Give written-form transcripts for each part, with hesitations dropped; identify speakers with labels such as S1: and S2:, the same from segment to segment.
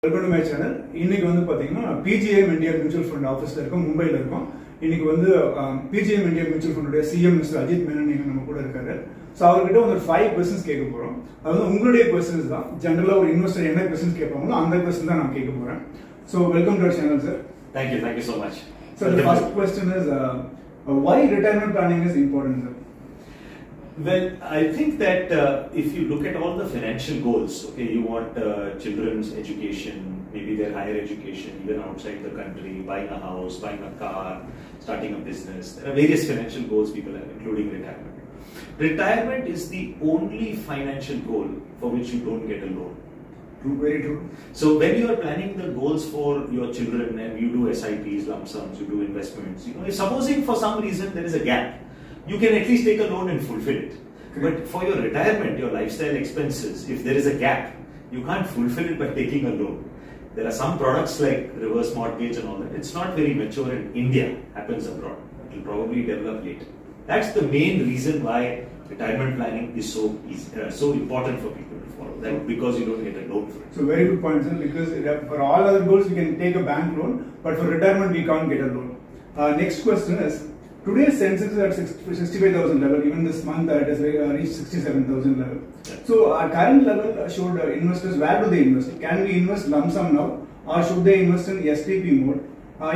S1: Welcome to my channel. இன்னைக்கு வந்து பாத்தீங்கன்னா PGIM India Mutual Fund ஆபீஸ்ல இருக்கோம், மும்பைல இருக்கோம். இன்னைக்கு வந்து PGIM India Mutual Fund உடைய CM Mr.Ajit Menon நம்ம கூட இருக்காரு. சோ அவர்கிட்ட ஒரு 5 questions கேட்க போறோம். அது வந்து உங்களுடைய questions தான். ஜெனரலா ஒரு இன்வெஸ்டர் என்ன questions கேட்பாங்களோ அந்த questions தான் நான் கேட்க போறேன். So welcome to our channel, sir.
S2: Thank you so much.
S1: So the first question is why retirement planning is important, sir?
S2: Well, I think that if you look at all the financial goals, okay, you want children's education, maybe their higher education, even outside the country, buying a house, buying a car, starting a business. There are various financial goals people have, including retirement. Retirement is the only financial goal for which you don't get a loan.
S1: True, very true.
S2: So when you are planning the goals for your children and you do SIPs, lump sums, you do investments, you know, if supposing for some reason there is a gap, you can at least take a loan and fulfill it. But for your retirement, your lifestyle expenses, if there is a gap, you can't fulfill it by taking a loan. There are some products like reverse mortgage and all that. It's not very mature in India, happens abroad. It will probably develop later. That's the main reason why retirement planning is so important for people to follow. That because you don't get a loan for it.
S1: So very good point, sir. Because for all other goals we can take a bank loan, but for retirement we can't get a loan. Next question is, today's Sensex is at 65,000 level. Even this month it has reached 67,000 level.
S2: Yeah.
S1: So our current level should investors, where do they invest? Can we invest lump sum now, or should they invest in STP mode?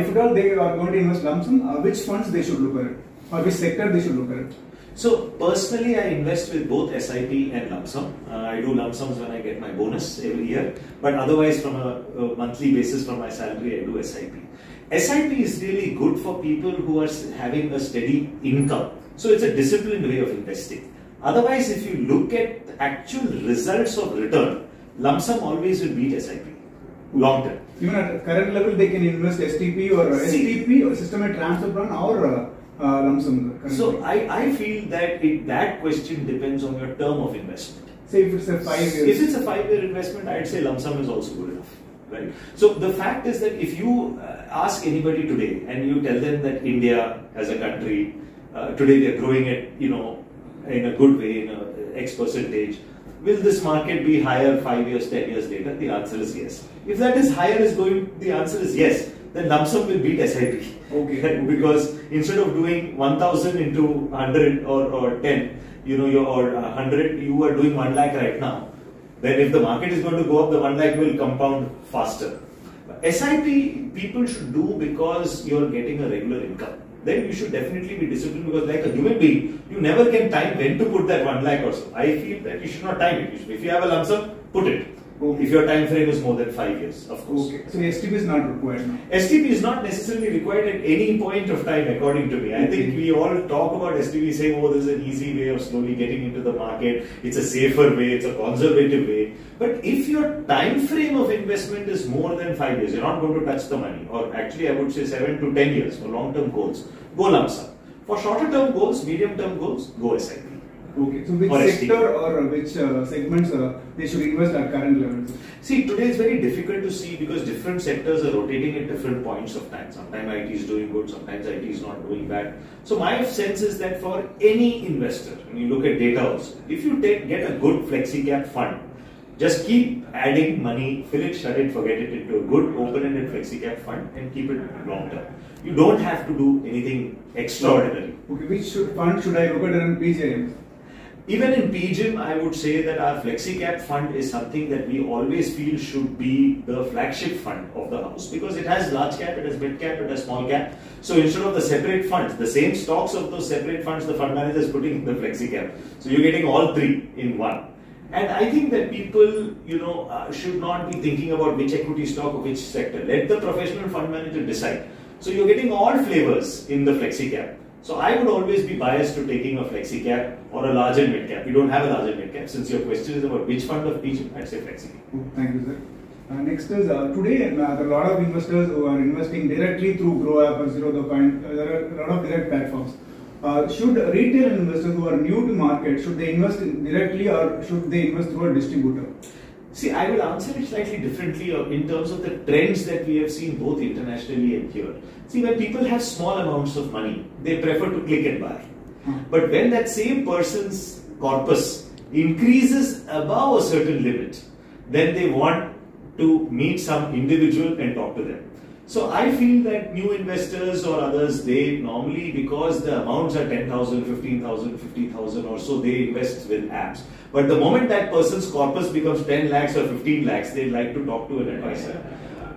S1: If at all they are going to invest lump sum, which funds they should look at, or which sector they should look at?
S2: So personally, I invest with both SIP and lump sum. I do lump sums when I get my bonus every year, but otherwise from a monthly basis from my salary, I do SIP. SIP is really good for people who are having a steady income. So it's a disciplined way of investing. Otherwise, if you look at the actual results of return, lump sum always will beat SIP long term.
S1: Even at current level, they can invest STP or STP or systematic transfer plan or lump sum.
S2: So I feel that that question depends on your term of investment.
S1: Say if it's a 5 years.
S2: If it's a 5-year investment, I'd say lump sum is also good enough. Right. So the fact is that if you ask anybody today and you tell them that India as a country today they are growing at in a good way in a X percentage, will this market be higher 5 years, 10 years later? The answer is yes. If that is higher the answer is yes. Then lump sum will beat SIP.
S1: Okay.
S2: Because instead of doing 1,000 into 100 or 10, or 100, you are doing 1 lakh right now. Then if the market is going to go up, the 1 lakh will compound faster. SIP people should do because you are getting a regular income. Then you should definitely be disciplined, because like a human being, you never can time when to put that 1 lakh or so. I feel that you should not time it. If you have a lump sum, put it. Okay. If your time frame is more than 5 years, of course.
S1: Okay. So STP is not required now.
S2: STP is not necessarily required at any point of time, according to me. I think we all talk about STP saying, oh, this is an easy way of slowly getting into the market. It's a safer way. It's a conservative way. But if your time frame of investment is more than 5 years, you're not going to touch the money. Or actually, I would say 7 to 10 years for long-term goals. Go lump sum. For shorter-term goals, medium-term goals, go SIP.
S1: Okay, so which sector or which segments they should invest at current levels?
S2: See, today it's very difficult to see because different sectors are rotating at different points of time. Sometimes IT is doing good, sometimes IT is not doing bad. So my sense is that for any investor, when you look at data also, if you get a good flexi cap fund, just keep adding money, fill it, shut it, forget it into a good open-ended flexi cap fund and keep it long term. You don't have to do anything extraordinary.
S1: Okay, which fund should I look at in PGIM?
S2: Even in PGIM, I would say that our FlexiCap fund is something that we always feel should be the flagship fund of the house, because it has large cap, it has mid cap, it has small cap. So instead of the separate funds, the same stocks of those separate funds, the fund manager is putting in the FlexiCap. So you're getting all three in one. And I think that people, should not be thinking about which equity stock or which sector. Let the professional fund manager decide. So you're getting all flavors in the FlexiCap. So I would always be biased to taking a flexi cap or a larger mid cap. We don't have a larger mid cap. Since your question is about which fund of PGIM, I'd say flexi cap.
S1: Thank you, sir. Next is today there are a lot of investors who are investing directly through Grow App or Zero the Coin. There are a lot of direct platforms. Should retail investors who are new to market, should they invest directly or should they invest through a distributor?
S2: See, I will answer it slightly differently in terms of the trends that we have seen both internationally and here. See, when people have small amounts of money, they prefer to click and buy. But when that same person's corpus increases above a certain limit, then they want to meet some individual and talk to them. So I feel that new investors or others, they normally, because the amounts are 10,000, 15,000, 50,000 or so, they invest with apps. But the moment that person's corpus becomes 10 lakhs or 15 lakhs, they like to talk to an advisor.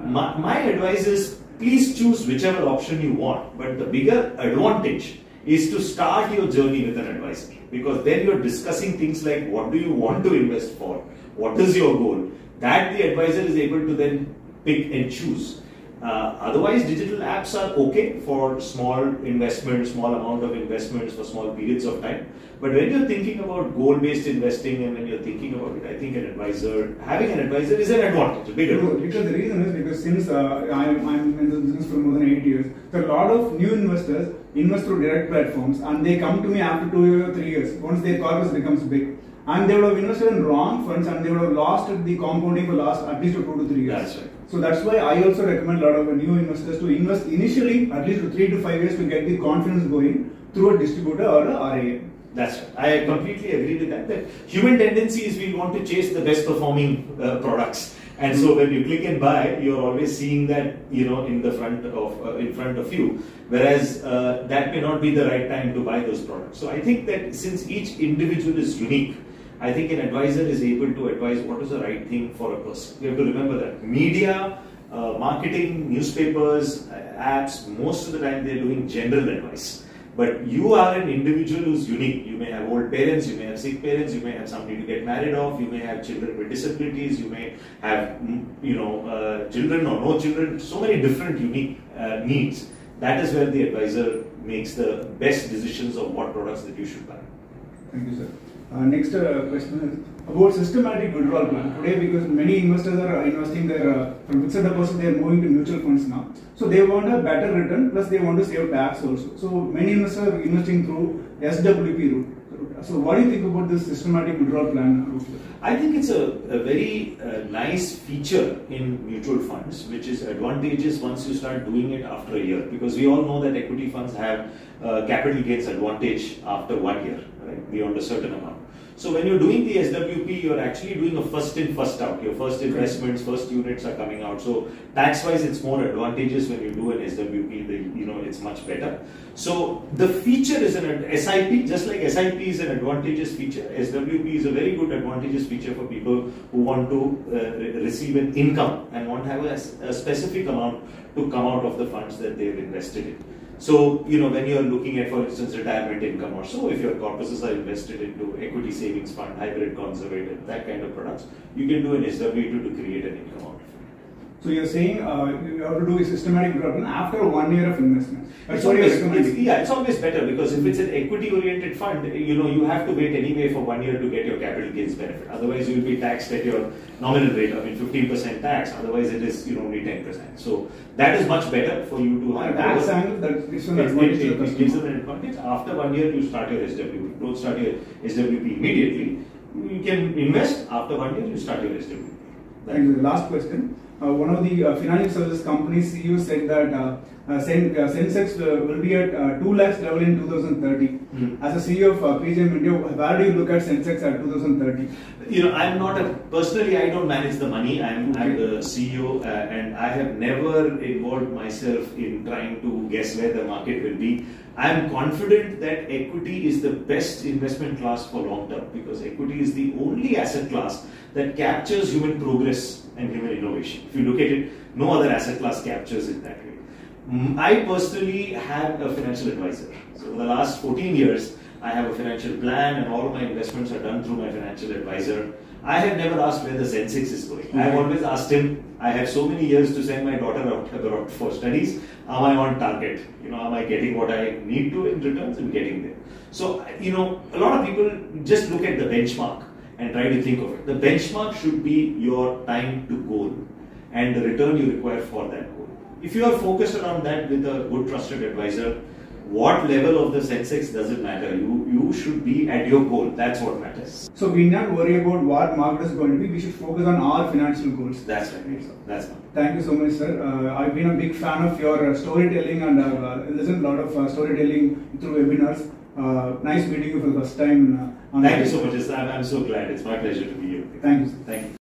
S2: My advice is, please choose whichever option you want. But the bigger advantage is to start your journey with an advisor. Because then you're discussing things like, what do you want to invest for? What is your goal? That the advisor is able to then pick and choose. Otherwise, digital apps are okay for small investments, small amount of investments for small periods of time. But when you're thinking about goal-based investing and when you're thinking about it, I think having an advisor is an advantage, a big advantage.
S1: Because the reason is because since I'm in the business for more than 8 years, there are a lot of new investors invest through direct platforms and they come to me after 2 years or 3 years, once their corpus becomes big. And they would have invested in wrong funds and they would have lost the compounding for last at least 2 to 3 years.
S2: That's right.
S1: So that's why I also recommend a lot of new investors to invest initially at least 3 to 5 years to get the confidence going through a distributor or a RIA.
S2: That's right. I completely agree with that. That human tendency is we want to chase the best performing products. And so when you click and buy, you're always seeing that, in front of you. Whereas that may not be the right time to buy those products. So I think that since each individual is unique, I think an advisor is able to advise what is the right thing for a person. You have to remember that media, marketing, newspapers, apps, most of the time they're doing general advice. But you are an individual who's unique. You may have old parents, you may have sick parents, you may have somebody to get married off, you may have children with disabilities, you may have children or no children, so many different unique needs. That is where the advisor makes the best decisions of what products that you should buy.
S1: Thank you, sir. Next question is about systematic withdrawal plan. Today, because many investors are investing their from fixed deposit, they are moving to mutual funds now. So they want a better return, plus they want to save tax also. So many investors are investing through SWP route. So what do you think about this systematic withdrawal plan route?
S2: I think it's a very nice feature in mutual funds, which is advantageous once you start doing it after a year. Because we all know that equity funds have capital gains advantage after 1 year, right, beyond a certain amount. So when you're doing the SWP, you're actually doing a first in, first out. Your first investments, first units are coming out. So tax-wise, it's more advantageous when you do an SWP. It's much better. So the feature is an SIP, just like SIP is an advantageous feature. SWP is a very good advantageous feature for people who want to receive an income and want to have a specific amount to come out of the funds that they've invested in. So, when you're looking at, for instance, retirement income or so, if your corpuses are invested into equity savings fund, hybrid conservative, that kind of products, you can do an SW2 to create an income out of it.
S1: So you're saying you have to do a systematic withdrawal plan after 1 year of investment.
S2: It's always better because if it's an equity-oriented fund, you have to wait anyway for 1 year to get your capital gains benefit. Otherwise, you will be taxed at your nominal rate. 15% tax. Otherwise, it is only 10%. So that is much better for you to have.
S1: Tax angle that gives an
S2: advantage. It gives an advantage. After 1 year, you start your SWP. Don't start your SWP immediately. You can invest. After 1 year, you start your SWP.
S1: Thank you. Last question. One of the financial services companies CEO said that Sensex will be at 2 lakhs level in 2030. As a CEO of PGIM India, where do you look at Sensex at 2030?
S2: I'm not personally, I don't manage the money. I'm the CEO and I have never involved myself in trying to guess where the market will be. I'm confident that equity is the best investment class for long term because equity is the only asset class that captures human progress and human innovation. If you look at it, no other asset class captures it that way. I personally have a financial advisor. So for the last 14 years, I have a financial plan and all of my investments are done through my financial advisor. I have never asked where the Sensex is going. I have always asked him, I have so many years to send my daughter out abroad for studies. Am I on target? Am I getting what I need to in returns and getting there? So, a lot of people just look at the benchmark and try to think of it. The benchmark should be your time to goal and the return you require for that goal. If you are focused around that with a good trusted advisor, what level of the Sensex doesn't matter. You should be at your goal. That's what matters.
S1: So we need not worry about what market is going to be. We should focus on our financial goals.
S2: That's right. That's right.
S1: Thank you so much, sir. I've been a big fan of your storytelling and listened a lot of storytelling through webinars. Nice meeting you for the first time.
S2: Thank you so much. I'm so glad. It's my pleasure to be here.
S1: Thank you, sir.
S2: Thank you.